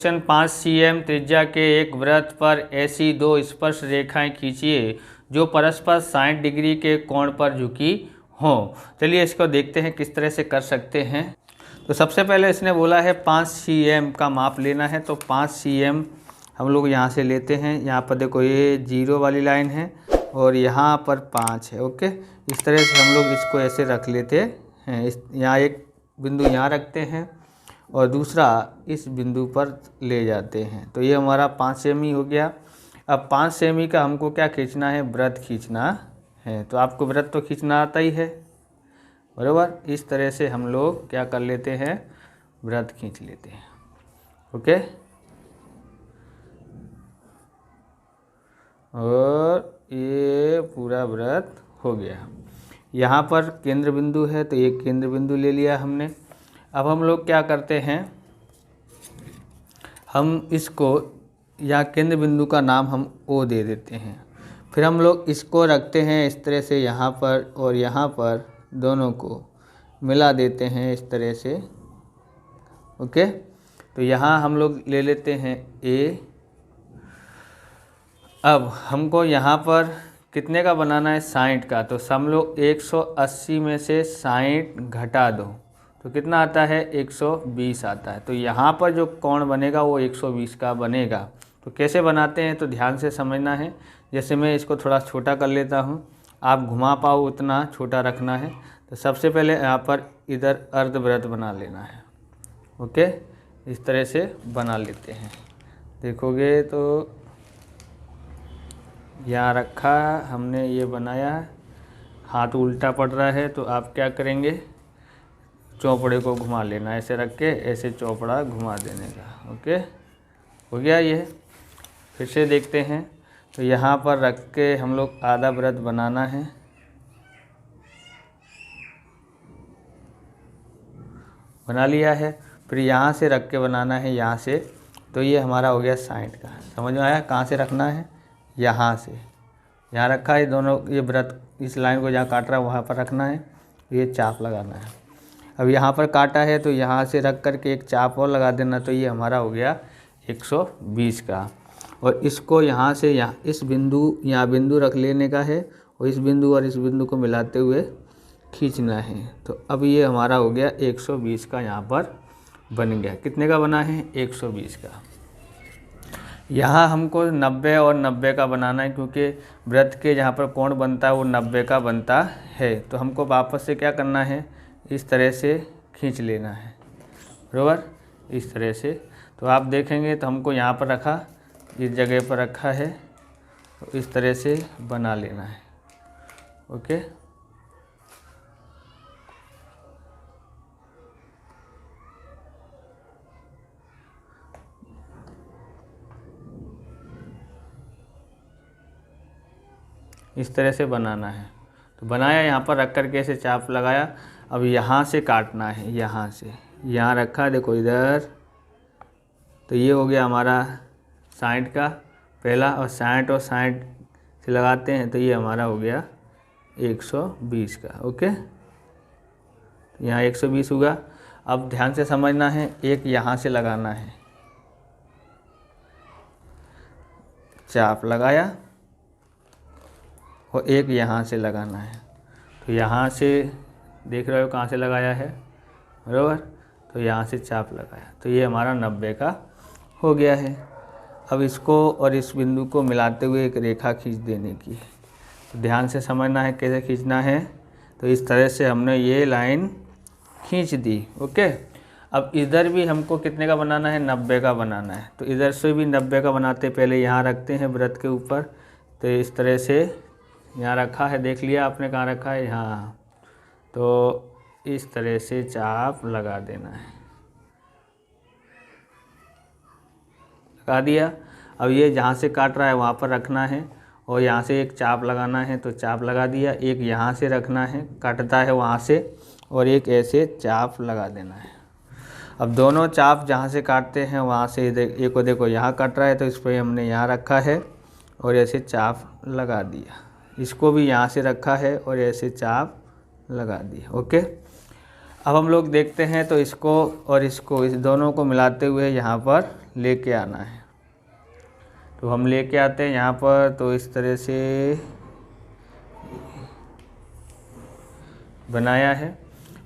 Question 5 cm त्रिज्या के एक वृत्त पर ऐसी दो स्पर्श रेखाएं खींचिए जो परस्पर 60 डिग्री के कोण पर झुकी हों। चलिए इसको देखते हैं किस तरह से कर सकते हैं। तो सबसे पहले इसने बोला है 5 cm का माप लेना है, तो 5 cm हम लोग यहाँ से लेते हैं। यहाँ पर देखो ये 0 वाली लाइन है और यहाँ पर 5 है। ओके, इस तरह से हम लोग इसको ऐसे रख लेते हैं। यहाँ एक बिंदु यहाँ रखते हैं और दूसरा इस बिंदु पर ले जाते हैं। तो ये हमारा 5 सेमी हो गया। अब 5 सेमी का हमको क्या खींचना है, वृत्त खींचना है। तो आपको वृत्त तो खींचना आता ही है, बराबर। इस तरह से हम लोग क्या कर लेते हैं, वृत्त खींच लेते हैं। ओके, और ये पूरा वृत्त हो गया। यहाँ पर केंद्र बिंदु है तो एक केंद्र बिंदु ले लिया हमने। अब हम लोग क्या करते हैं, हम इसको या केंद्र बिंदु का नाम हम O दे देते हैं। फिर हम लोग इसको रखते हैं इस तरह से यहाँ पर और यहाँ पर दोनों को मिला देते हैं इस तरह से। ओके, तो यहाँ हम लोग ले लेते हैं A। अब हमको यहाँ पर कितने का बनाना है, 60 का। तो हम लोग 180 में से 60 घटा दो तो कितना आता है, 120 आता है। तो यहाँ पर जो कोण बनेगा वो 120 का बनेगा। तो कैसे बनाते हैं तो ध्यान से समझना है। जैसे मैं इसको थोड़ा छोटा कर लेता हूँ, आप घुमा पाओ उतना छोटा रखना है। तो सबसे पहले यहाँ पर इधर अर्धवृत्त बना लेना है। ओके, इस तरह से बना लेते हैं। देखोगे तो यहाँ रखा हमने, ये बनाया, हाथ उल्टा पड़ रहा है तो आप क्या करेंगे, चौपड़े को घुमा लेना, ऐसे रख के ऐसे चौपड़ा घुमा देने का। ओके, हो गया ये। फिर से देखते हैं, तो यहाँ पर रख के हम लोग आधा वृत्त बनाना है। बना लिया है। फिर यहाँ से रख के बनाना है, यहाँ से। तो ये हमारा हो गया 60 का। समझ में आया, कहाँ से रखना है, यहाँ से। यहाँ रखा है दोनों, ये वृत्त इस लाइन को जहाँ काट रहा है वहाँ पर रखना है, ये चाप लगाना है। अब यहाँ पर काटा है तो यहाँ से रख कर के एक चाप और लगा देना। तो ये हमारा हो गया 120 का। और इसको यहाँ से यहाँ इस बिंदु, यहाँ बिंदु रख लेने का है और इस बिंदु और इस बिंदु को मिलाते हुए खींचना है। तो अब ये हमारा हो गया 120 का, यहाँ पर बन गया। कितने का बना है, 120 का। यहाँ हमको 90 और 90 का बनाना है, क्योंकि वृत्त के जहाँ पर कोण बनता है वो 90 का बनता है। तो हमको वापस से क्या करना है, इस तरह से खींच लेना है, बराबर, इस तरह से। तो आप देखेंगे तो हमको यहाँ पर रखा, इस जगह पर रखा है, तो इस तरह से बना लेना है। ओके, इस तरह से बनाना है। तो बनाया, यहाँ पर रख कर के ऐसे चाप लगाया। अब यहाँ से काटना है, यहाँ से, यहाँ रखा, देखो इधर। तो ये हो गया हमारा 60 का पहला, और 60 और 60 से लगाते हैं तो ये हमारा हो गया 120 का। ओके, यहाँ 120 होगा। अब ध्यान से समझना है, एक यहाँ से लगाना है, चाप लगाया, और एक यहाँ से लगाना है। तो यहाँ से देख रहे हो कहाँ से लगाया है, बराबर। तो यहाँ से चाप लगाया, तो ये हमारा 90 का हो गया है। अब इसको और इस बिंदु को मिलाते हुए एक रेखा खींच देने की है। तो ध्यान से समझना है कैसे खींचना है। तो इस तरह से हमने ये लाइन खींच दी। ओके, अब इधर भी हमको कितने का बनाना है, 90 का बनाना है। तो इधर से भी 90 का बनाते, पहले यहाँ रखते हैं वृत्त के ऊपर। तो इस तरह से यहाँ रखा है, देख लिया आपने कहाँ रखा है, यहाँ। तो इस तरह से चाप लगा देना है, लगा दिया। अब ये जहाँ से काट रहा है वहाँ पर रखना है और यहाँ से एक चाप लगाना है। तो चाप लगा दिया। एक यहाँ से रखना है, काटता है वहाँ से, और एक ऐसे चाप लगा देना है। अब दोनों चाप जहाँ से काटते हैं वहाँ से एक को देखो यहाँ काट रहा है, तो इस पर हमने यहाँ रखा है और ऐसे चाप लगा दिया। इसको भी यहाँ से रखा है और ऐसे चाप लगा दिया। ओके, अब हम लोग देखते हैं, तो इसको और इसको, इस दोनों को मिलाते हुए यहाँ पर लेके आना है। तो हम लेके आते हैं यहाँ पर, तो इस तरह से बनाया है।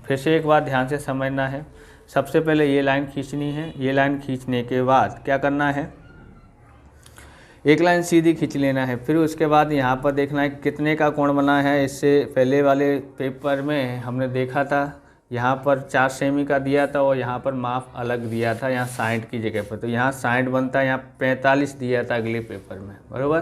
फिर से एक बात ध्यान से समझना है, सबसे पहले ये लाइन खींचनी है। ये लाइन खींचने के बाद क्या करना है, एक लाइन सीधी खींच लेना है। फिर उसके बाद यहाँ पर देखना है कितने का कोण बना है। इससे पहले वाले पेपर में हमने देखा था, यहाँ पर 4 सेमी का दिया था और यहाँ पर माप अलग दिया था, यहाँ 60 की जगह पर। तो यहाँ 60 बनता है, यहाँ 45 दिया था अगले पेपर में, बराबर।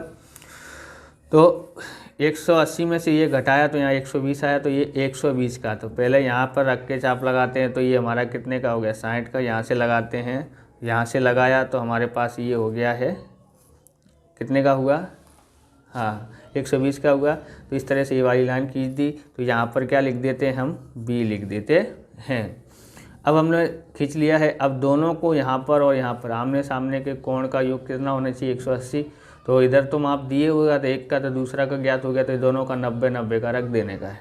तो 180 में से ये घटाया तो यहाँ 120 आया, तो ये 120 का। तो पहले यहाँ पर रख के चाप लगाते हैं, तो ये हमारा कितने का हो गया, 60 का। यहाँ से लगाते हैं, यहाँ से लगाया तो हमारे पास ये हो गया है, कितने का हुआ, हाँ 120 का हुआ। तो इस तरह से ये वाली लाइन खींच दी। तो यहाँ पर क्या लिख देते हैं हम, बी लिख देते हैं। अब हमने खींच लिया है। अब दोनों को यहाँ पर और यहाँ पर आमने सामने के कोण का योग कितना होना चाहिए, 180। तो इधर तो माप दिए हुआ था, एक का तो दूसरा का ज्ञात हो गया, तो दोनों का 90-90 का रख देने का है।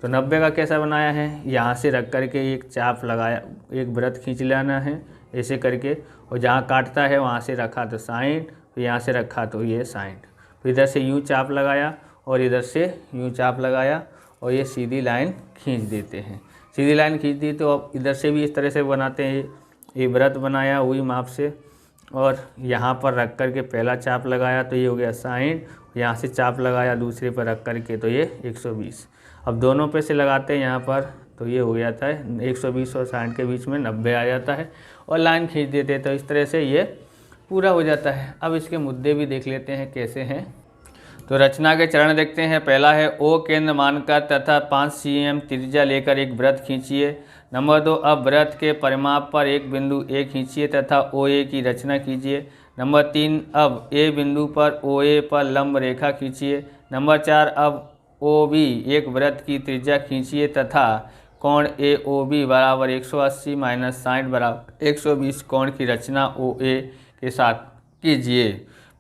तो 90 का कैसा बनाया है, यहाँ से रख करके एक चाप लगाया, एक वृत्त खींच लेना है ऐसे करके, और जहाँ काटता है वहाँ से रखा तो 60, तो यहाँ से रखा तो ये 60। तो इधर से यूँ चाप लगाया और इधर से यूँ चाप लगाया और ये सीधी लाइन खींच देते हैं। सीधी लाइन खींच दी तो अब इधर से भी इस तरह से बनाते हैं। ये वृत्त बनाया वही माप से और यहाँ पर रख कर के पहला चाप लगाया तो ये हो गया 60, यहाँ से चाप लगाया दूसरे पर रख कर के तो ये 120। अब दोनों पे से लगाते हैं यहाँ पर, तो ये हो गया था 120 और 60 के बीच में 90 आ जाता है और लाइन खींच देते हैं। तो इस तरह से ये पूरा हो जाता है। अब इसके मुद्दे भी देख लेते हैं कैसे हैं। तो रचना के चरण देखते हैं। पहला है ओ केंद्र मानकर तथा 5 cm त्रिज्या लेकर एक वृत्त खींचिए। नंबर 2, अब वृत्त के परिमाप पर एक बिंदु ए खींचिए तथा OA की रचना कीजिए। नंबर 3, अब ए बिंदु पर OA पर लंब रेखा खींचिए। नंबर 4, अब OB एक वृत्त की त्रिज्या खींचिए तथा कोण AOB बराबर 180 - 60 बराबर 120 कोण की रचना OA के साथ कीजिए।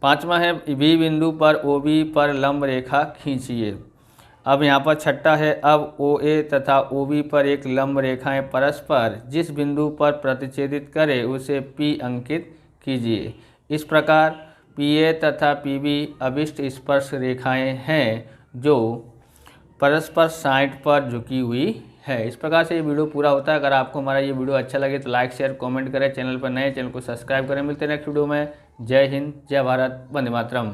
5वां है बी बिंदु पर OB पर लंब रेखा खींचिए। अब यहाँ पर छठा है, अब OA तथा OB पर एक लंब रेखाएं परस्पर जिस बिंदु पर प्रतिच्छेदित करे उसे P अंकित कीजिए। इस प्रकार PA तथा PB अभिष्ट स्पर्श रेखाएं हैं जो परस्पर 60 पर झुकी हुई है। इस प्रकार से ये वीडियो पूरा होता है। अगर आपको हमारा ये वीडियो अच्छा लगे तो लाइक शेयर कमेंट करें, चैनल पर नए चैनल को सब्सक्राइब करें। मिलते हैं नेक्स्ट वीडियो में। जय हिंद, जय भारत, वंदे मातरम।